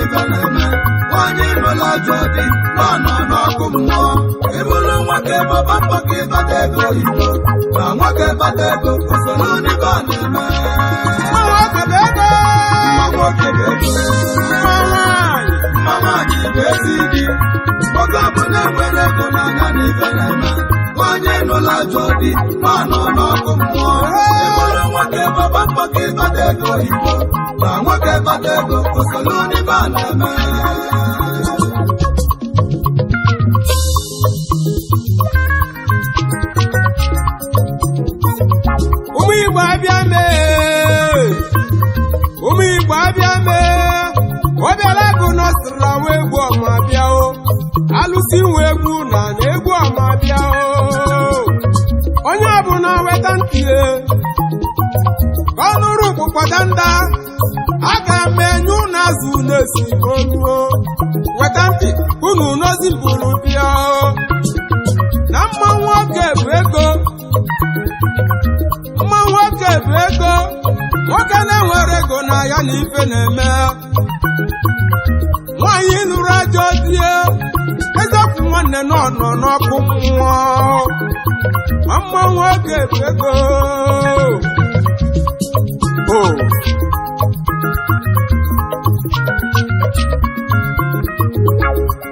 n'ife na-eme nwanyị nụla ajọ dị nọ n'ọkụ mmụọ ịbụrụ nwoke baba mbọ ka ịbata ego oyibo na nwoke bata ego usoro n'ife a na-eme mma nwoke bụ ego mma nwaanyị bụ ezi di nwoke ọbụla nwere ego n'anya n'ife na-eme nwanyị nụla ajọ dị nọ n'ọkụ mmụọ ịbụrụ nwoke baba mbọ ka ịbata ego oyibo na nwoke bata ego usoro n'ife a na-eme ụmụ Igbo abịa mee Obereagu nọsịra nwa Egbuoma bịa o alụsị nwa egwu na Egbuoma bịa o onye ọbụla weta ntị ka ọ nụrụ ụkpụkpọda nda aga m enye unu azụ na-esi oluo weta ntị unu nozi mburu bịa na mma nwoke bụ ego nwoke na-enwere ego na ya na ife na-eme nwaanyị nụrụ ajọ di eziokwu nwanne nọ n'ọkụ mmụọ mma nwoke bụ ego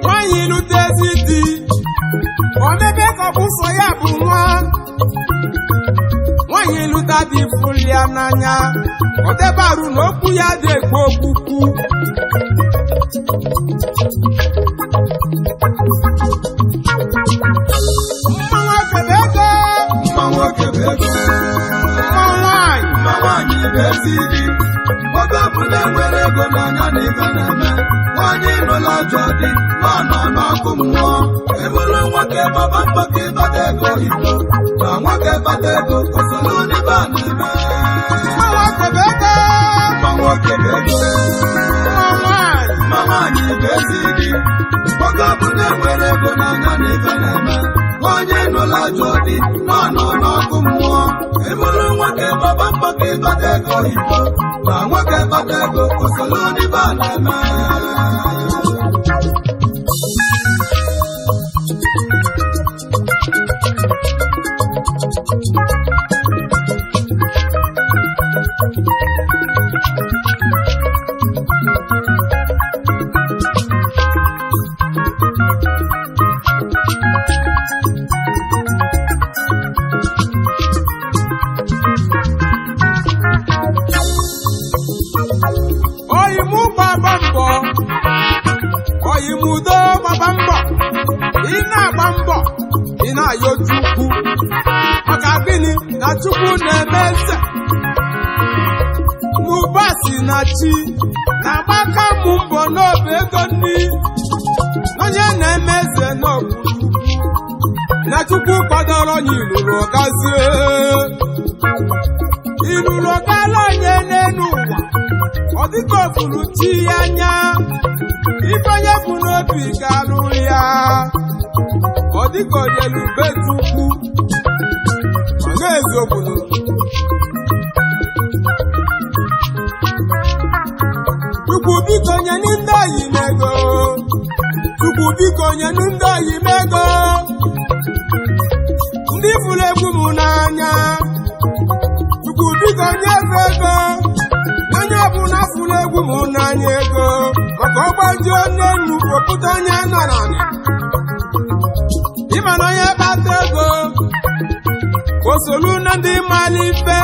nwaanyị lụta ezi di omebe ka ọ bụ nsọ ya bụ nwa nwaanyị lụta dị fụrụ ya n'anya ọ debarụ na okwu ya dị ekpo okwukwu mma nwoke bụ ego mma nwaanyị bụ ezi di nwoke ọbụla nwere ego n'anya na ife na-eme nwanyị nụla ajọ dị nọ n'ọkụ mmụọ ịbụrụ nwoke baba mbọ ka ịbata ego oyibo na nwoke bata ego usoro n'ife a na-eme mma nwoke bụ ego mma nwaanyị bụ ezi di nwoke ọbụla nwere ego n'anya na ife na-eme nwanyị nụla ajọ dị nọ n'ọkụ mmụọ ịbụrụ nwoke baba mbọ ka ịbata ego oyibo na nwoke bata ego usoro n'ife a na-eme oyimudo gbaba mbọ ị na-agba mbọ ị na-ayọ Chukwu maka gịnị na Chukwu na-eme eze mụbasi na chi na-agbaka mụ mbọ n'obe ego nni onye na-eme eze n'okwu na Chukwu kwadoro onye iluru ọgazie iluru ọgala onye n'elu ụwa ọ dịka ofuru chi ya anya ife onye bụ n'obi ga-alụ ya ọ dịka onyelube Chukwu ọ na-eziokwu Chukwu biko nyenu ndị oyi m ego Chukwu biko nyenu ndị oyi m ego ndị fụrụ egwu m n'anya Chukwu biko nye ego onye ọbụla fụrụ egwu m n'anya ego maka ọgbaji onye enu opụta onye nọ n'ala ịma na onye kpata ego o solu na ndị mara ife